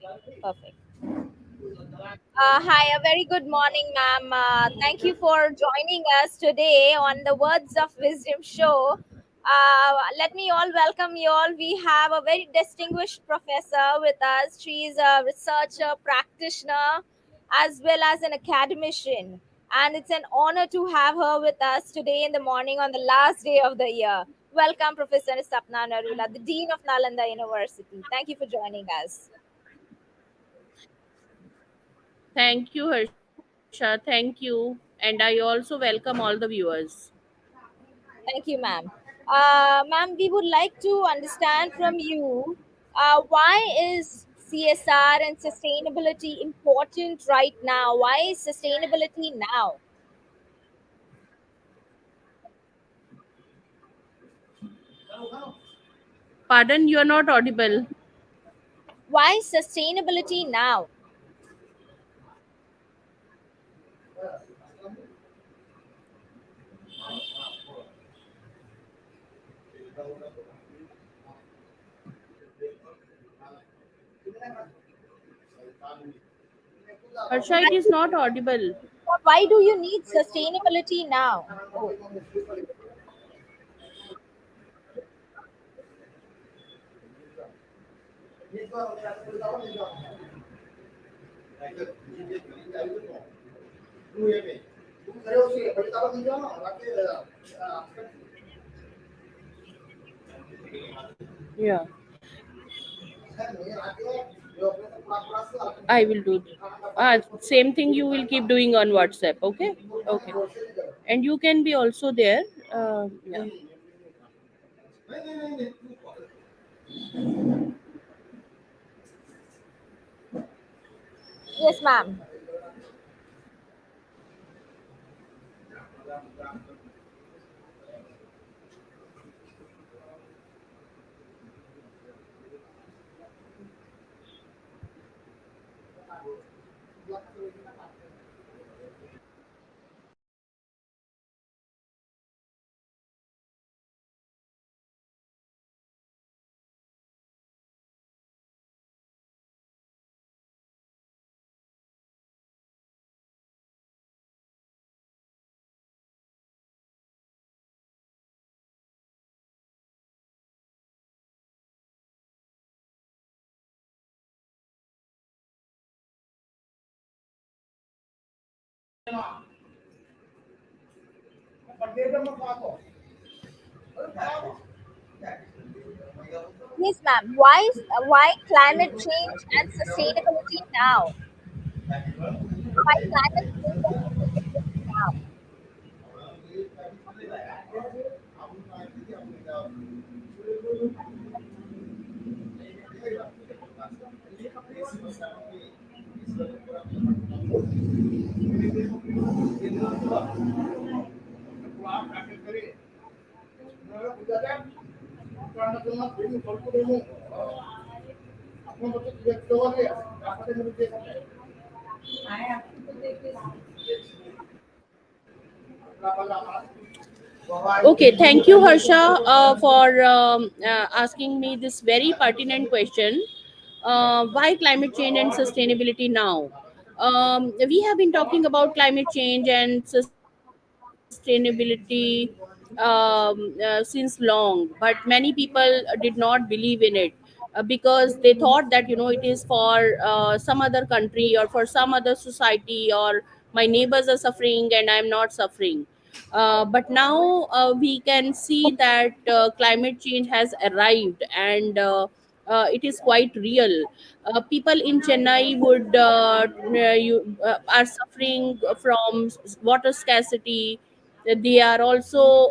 Perfect. Hi, a very good morning, ma'am. Thank you for joining us today on the Words of Wisdom show. Let me all welcome you all. We have a very distinguished professor with us. She is a researcher, practitioner, as well as an academician. And it's an honor to have her with us today in the morning on the last day of the year. Welcome, Professor Sapna Narula, the Dean of Nalanda University. Thank you for joining us. Thank you, Harsha. Thank you. And I also welcome all the viewers. Thank you, ma'am. Ma'am, we would like to understand from you why is CSR and sustainability important right now? Why is sustainability now? Pardon, you are not audible. Why sustainability now? Harsha, Why it is do, not audible. why do you need sustainability now? Oh, Yeah, I will do. Same thing you will keep doing on WhatsApp. Okay. Okay. And you can be also there. Yeah. yes, ma'am. Yes, ma'am. Why climate change and sustainability now? Why climate change and sustainability now? Okay, thank you, Harsha, for asking me this very pertinent question. Why climate change and sustainability now? We have been talking about climate change and sustainability since long, but many people did not believe in it because they thought that it is for some other country or for some other society, or my neighbors are suffering and I'm not suffering. But now we can see that climate change has arrived, and it is quite real. People in Chennai are suffering from water scarcity. They are also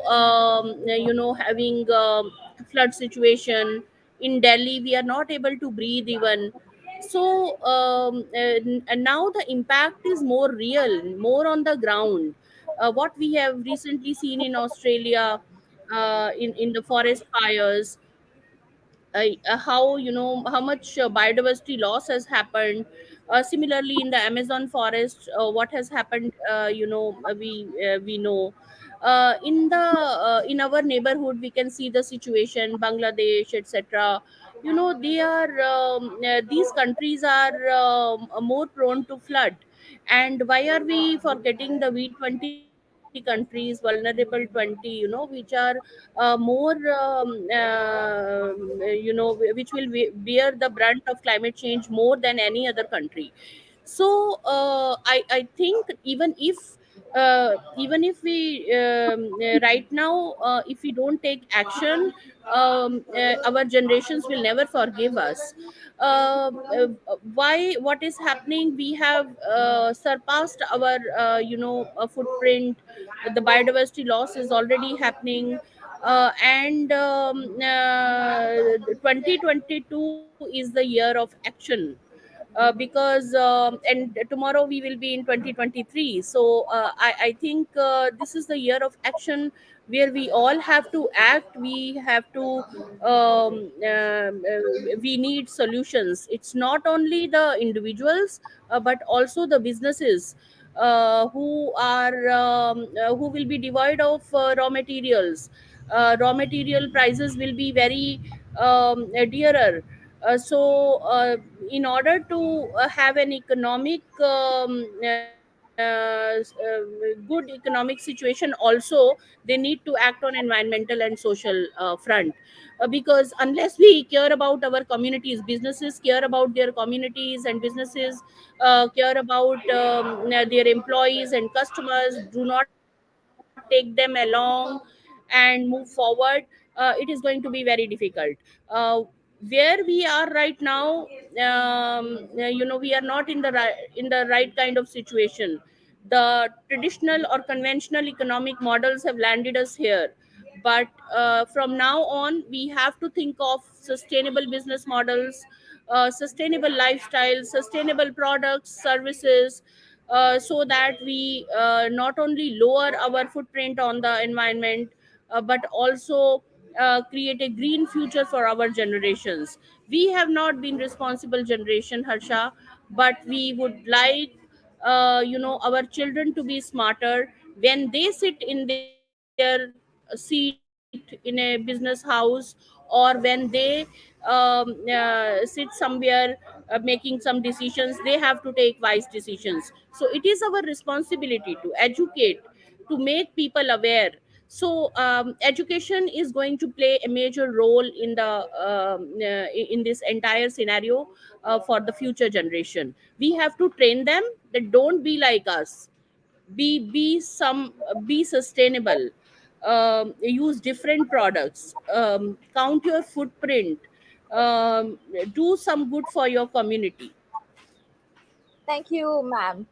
having flood situation. In Delhi we are not able to breathe even. So and now the impact is more real, more on the ground. What we have recently seen in Australia, in the forest fires, how how much biodiversity loss has happened. Similarly, in the Amazon forest, what has happened, we know. In our neighborhood we can see the situation, Bangladesh, etc. they are these countries are more prone to flood. And why are we forgetting the V20 countries, vulnerable 20, which are more which will bear the brunt of climate change more than any other country. So I think even if we right now, if we don't take action, our generations will never forgive us. Why What is happening? We have surpassed our footprint. The biodiversity loss is already happening. And 2022 is the year of action, because and tomorrow we will be in 2023. So I think this is the year of action, where we all have to act. We have to we need solutions. It's not only the individuals, but also the businesses, who will be devoid of raw materials. Raw material prices will be very dearer. In order to have an good economic situation, also they need to act on environmental and social front. Because unless we care about our communities, businesses care about their communities, and businesses care about their employees and customers, do not take them along and move forward, it is going to be very difficult. uh, where we are right now, we are not in the right kind of situation. The traditional or conventional economic models have landed us here. But from now on, we have to think of sustainable business models, sustainable lifestyles, sustainable products, services, so that we not only lower our footprint on the environment, but also create a green future for our generations. We have not been responsible generation, Harsha, but we would like our children to be smarter when they sit in their seat in a business house, or when they sit somewhere making some decisions. They have to take wise decisions. So it is our responsibility to educate, to make people aware. So education is going to play a major role in this entire scenario, for the future generation. We have to train them that don't be like us. Be sustainable. Use different products. Count your footprint. Do some good for your community. Thank you, ma'am.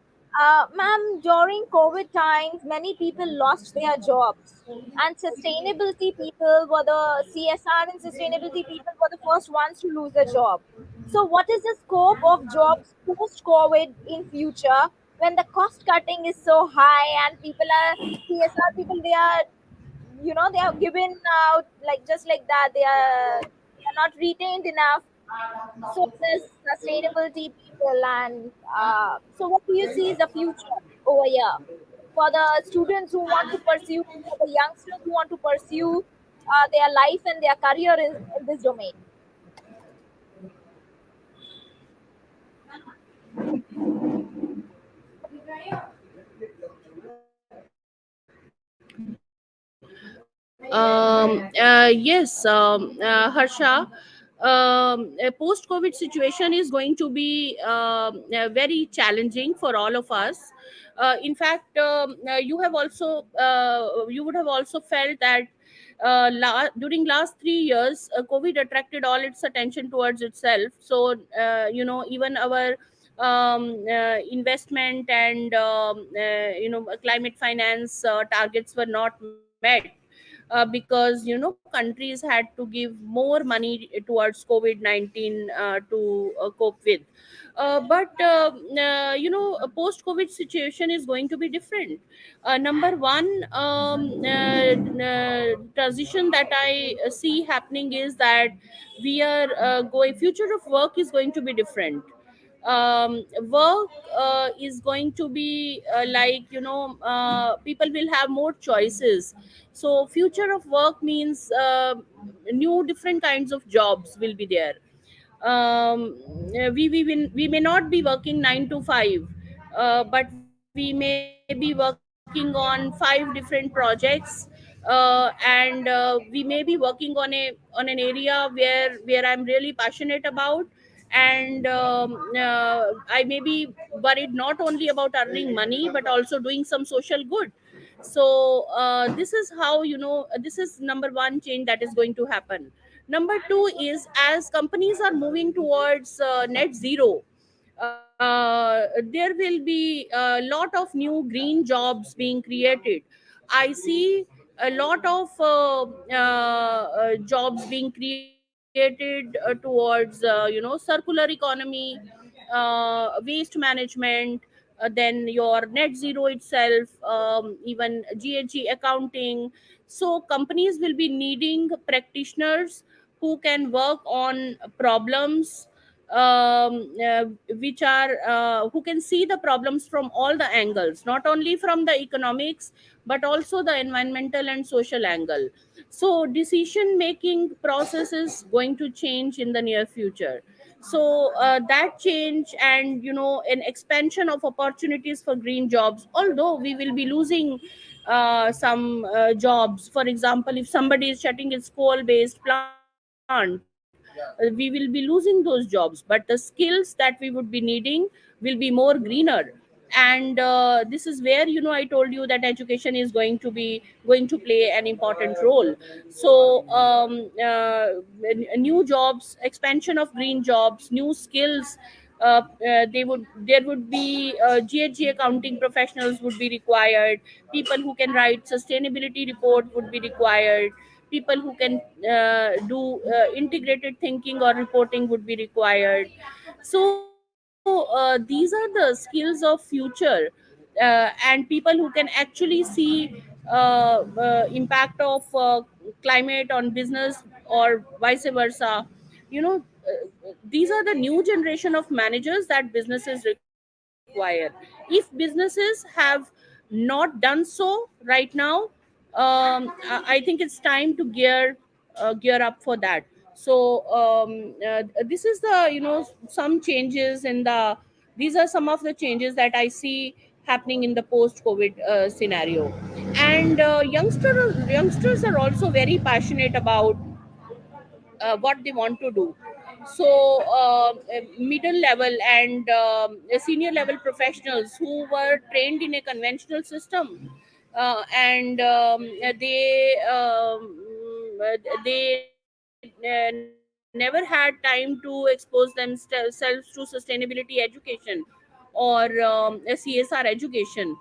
Ma'am, during COVID times, many people lost their jobs, and sustainability people were the CSR and sustainability people were the first ones to lose their job. So, what is the scope of jobs post COVID in future when the cost cutting is so high and people are CSR people? They are given out like just like that. They are not retained enough, so there's sustainability people. And so what do you see is the future over here for the students who want to pursue, for the youngsters who want to pursue their life and their career in this domain? Yes, Harsha. A post-COVID situation is going to be very challenging for all of us. In fact, you would have also felt that during last 3 years, COVID attracted all its attention towards itself. So even our investment and climate finance targets were not met, because countries had to give more money towards COVID-19 to cope with. But a post COVID situation is going to be different. Number one, transition that I see happening is that we are going future of work is going to be different. Work is going to be people will have more choices. So future of work means new different kinds of jobs will be there. We may not be working 9 to 5, but we may be working on 5 different projects, and we may be working on an area where I'm really passionate about. And I may be worried not only about earning money but also doing some social good. So this is how, this is number one change that is going to happen. Number two is, as companies are moving towards net zero, there will be a lot of new green jobs being created. I see a lot of jobs being created towards circular economy, waste management, then your net zero itself, even GHG accounting. So companies will be needing practitioners who can work on problems, uh, which are who can see the problems from all the angles, not only from the economics but also the environmental and social angle. So decision making process is going to change in the near future. So that change, and an expansion of opportunities for green jobs, although we will be losing some jobs. For example, if somebody is shutting its coal based plant, we will be losing those jobs, but the skills that we would be needing will be more greener. And this is where, I told you that education is going to play an important role. So new jobs, expansion of green jobs, new skills. There would be GHG accounting professionals would be required. People who can write sustainability report would be required. People who can do integrated thinking or reporting would be required. So these are the skills of future. And people who can actually see impact of climate on business or vice versa. These are the new generation of managers that businesses require. If businesses have not done so right now, I think it's time to gear up for that. So this is the, some changes in the these are some of the changes that I see happening in the post COVID scenario. And youngsters are also very passionate about what they want to do. So middle level and senior level professionals who were trained in a conventional system, and they never had time to expose themselves to sustainability education or a CSR education.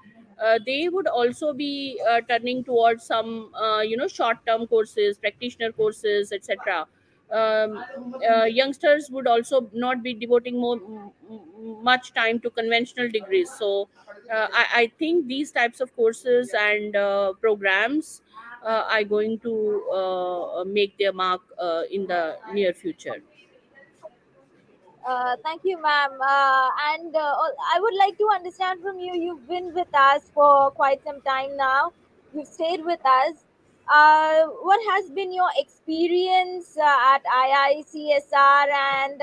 They would also be turning towards some short term courses, practitioner courses, etc. um, Youngsters would also not be devoting much time to conventional degrees. So I think these types of courses and programs are going to make their mark in the near future. Thank you, ma'am. I would like to understand from you. You've been with us for quite some time now. You've stayed with us. What has been your experience at IICSR, and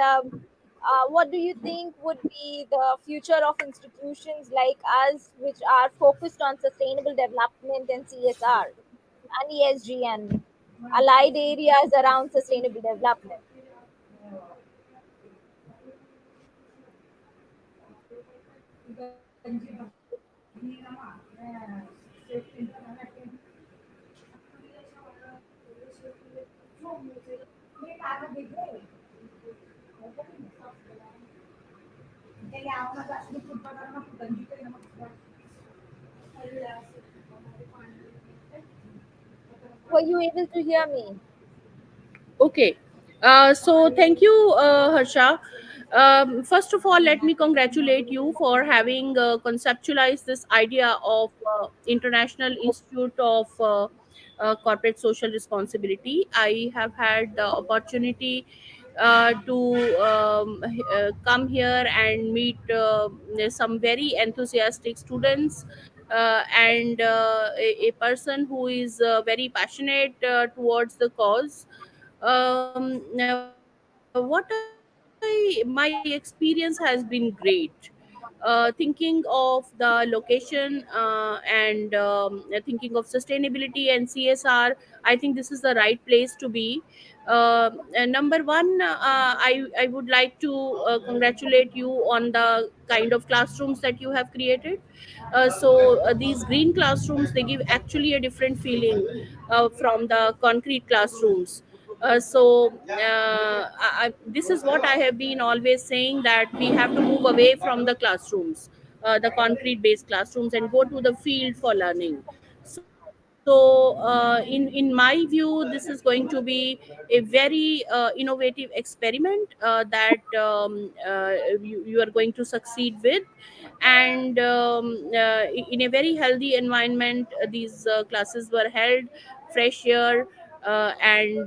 what do you think would be the future of institutions like us, which are focused on sustainable development and CSR and ESG and allied areas around sustainable development? Were you able to hear me? Okay. So thank you, Harsha. First of all, let me congratulate you for having conceptualized this idea of International Institute of Corporate Social Responsibility. I have had the opportunity to come here and meet some very enthusiastic students, and a person who is very passionate towards the cause. My experience has been great. Thinking of the location and thinking of sustainability and CSR, I think this is the right place to be. Number one, I would like to congratulate you on the kind of classrooms that you have created. These green classrooms, they give actually a different feeling from the concrete classrooms. This is what I have been always saying, that we have to move away from the classrooms, the concrete based classrooms, and go to the field for learning. In my view, this is going to be a very innovative experiment that you are going to succeed with. And in a very healthy environment, these classes were held, fresh air, and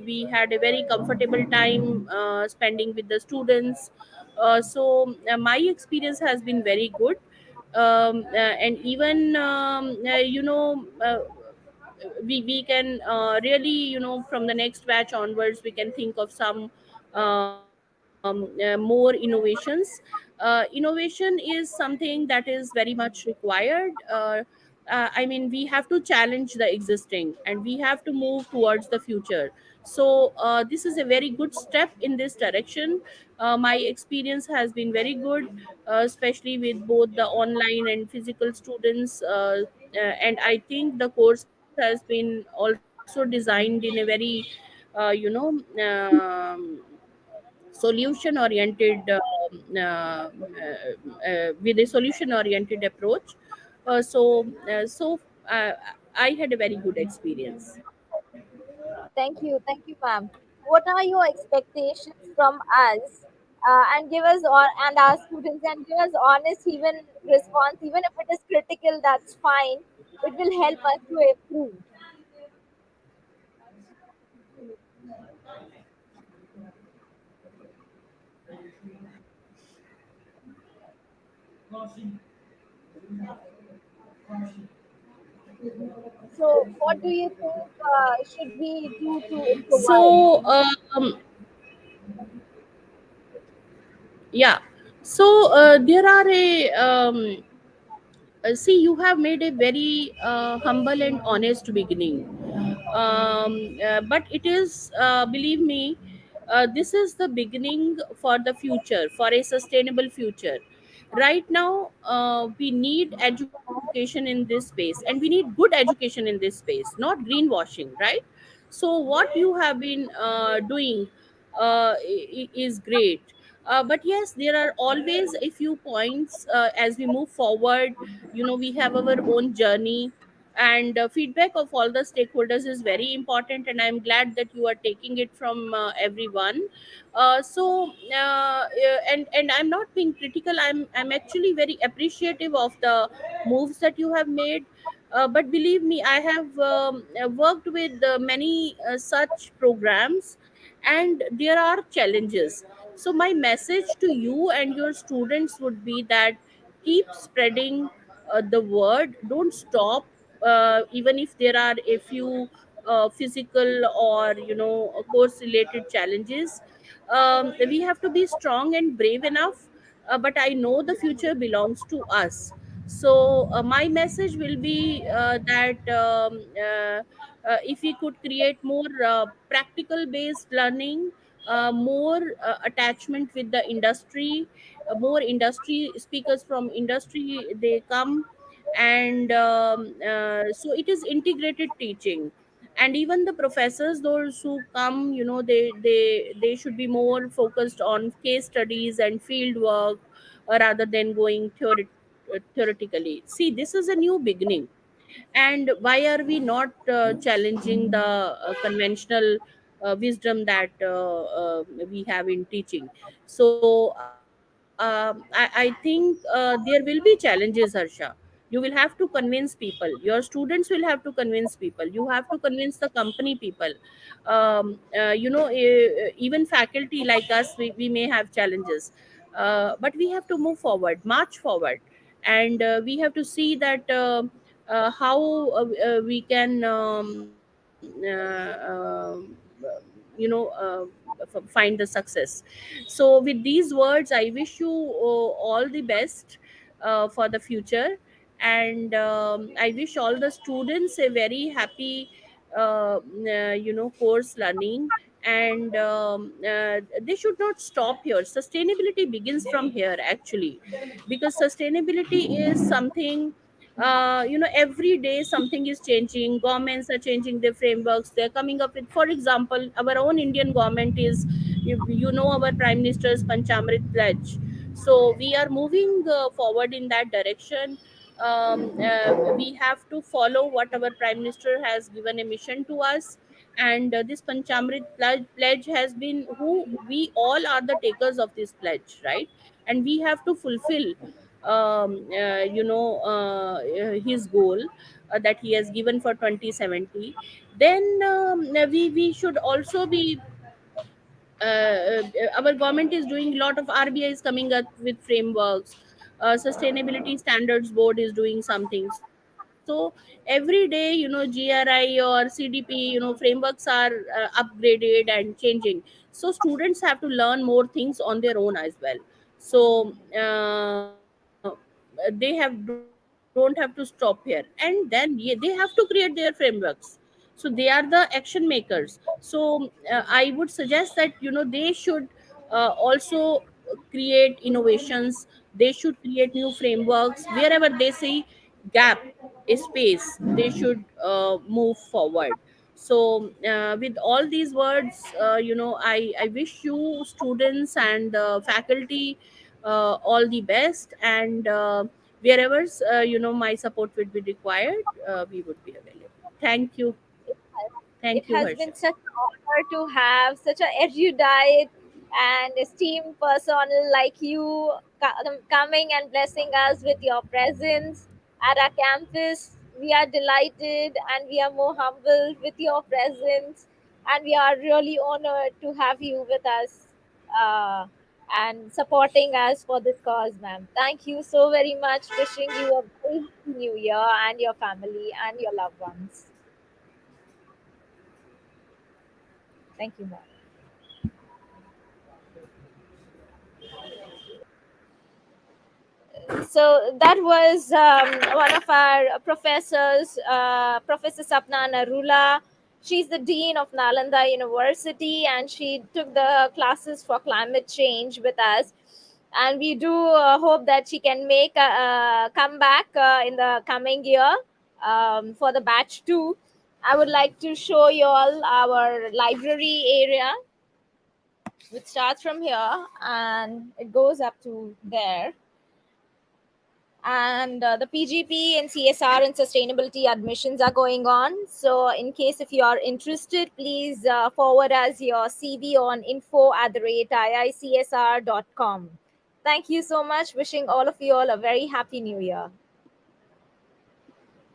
we had a very comfortable time spending with the students. My experience has been very good. And even we can really, from the next batch onwards, we can think of some more innovations. Innovation is something that is very much required. I mean, we have to challenge the existing, and we have to move towards the future. This is a very good step in this direction. My experience has been very good, especially with both the online and physical students. And I think the course has been also designed in a very uh, you know um, solution oriented with a solution oriented approach. Uh, so uh, so uh, I had a very good experience. Thank you, ma'am. What are your expectations from us? And give us and our students, and give us honest even response, even if it is critical. That's fine. It will help us to improve. So, what do you think should we do to improvise? so um, yeah there are a see, you have made a very humble and honest beginning. But it is, believe me, this is the beginning for the future, for a sustainable future. Right now, we need education in this space, and we need good education in this space, not greenwashing, right? So what you have been doing is great. But yes, there are always a few points as we move forward. We have our own journey, and feedback of all the stakeholders is very important, and I'm glad that you are taking it from everyone. And I'm not being critical. I'm actually very appreciative of the moves that you have made. But believe me, I have worked with many such programs, and there are challenges. So my message to you and your students would be that keep spreading the word. Don't stop, even if there are a few physical or course related challenges. We have to be strong and brave enough. But I know the future belongs to us. My message will be that if we could create more practical based learning, more attachment with the industry, more industry speakers from industry they come, and it is integrated teaching. And even the professors, those who come, they should be more focused on case studies and field work, rather than going theoretically. See, this is a new beginning, and why are we not challenging the conventional wisdom that we have in teaching? I think there will be challenges, Harsha. You will have to convince people, your students will have to convince people, you have to convince the company people. Even faculty like us, we may have challenges, but we have to move forward, march forward, and we have to see that how we can find the success. So with these words, I wish you all the best for the future, and I wish all the students a very happy course learning. And they should not stop here. Sustainability begins from here, actually, because sustainability is something, every day something is changing. Governments are changing their frameworks, they're coming up with, for example, our own Indian government is, our prime minister's Panchamrit pledge. So we are moving forward in that direction. We have to follow what our prime minister has given a mission to us, and this Panchamrit pledge has been, who we all are the takers of this pledge, right? And we have to fulfill his goal that he has given for 2070. Then we should also be, our government is doing a lot of, RBI is coming up with frameworks, sustainability standards board is doing something. So every day, GRI or CDP, frameworks are upgraded and changing. So students have to learn more things on their own as well. So don't have to stop here, and then they have to create their frameworks. So they are the action makers. So I would suggest that they should also create innovations. They should create new frameworks wherever they see gap, a space, they should move forward. So with all these words, I wish you students and faculty all the best, and wherever my support would be required, we would be available. Thank you. It Thank you, has Harsha. been such an honor to have such an erudite and esteemed person like you coming and blessing us with your presence at our campus. We are delighted and we are more humbled with your presence, and we are really honored to have you with us uh, and supporting us for this cause, ma'am. Thank you so very much. Wishing you a very happy new year and your family and your loved ones. Thank you, ma'am. So that was one of our professors, Professor Sapna Narula. She's the dean of Nalanda University, and she took the classes for climate change with us. And we do hope that she can make a comeback in the coming year for the batch two. I would like to show you all our library area, which starts from here and it goes up to there. And the PGP and CSR and sustainability admissions are going on. So, in case if you are interested, please forward us your CV on info@iicsr.com. Thank you so much. Wishing all of you all a very happy new year.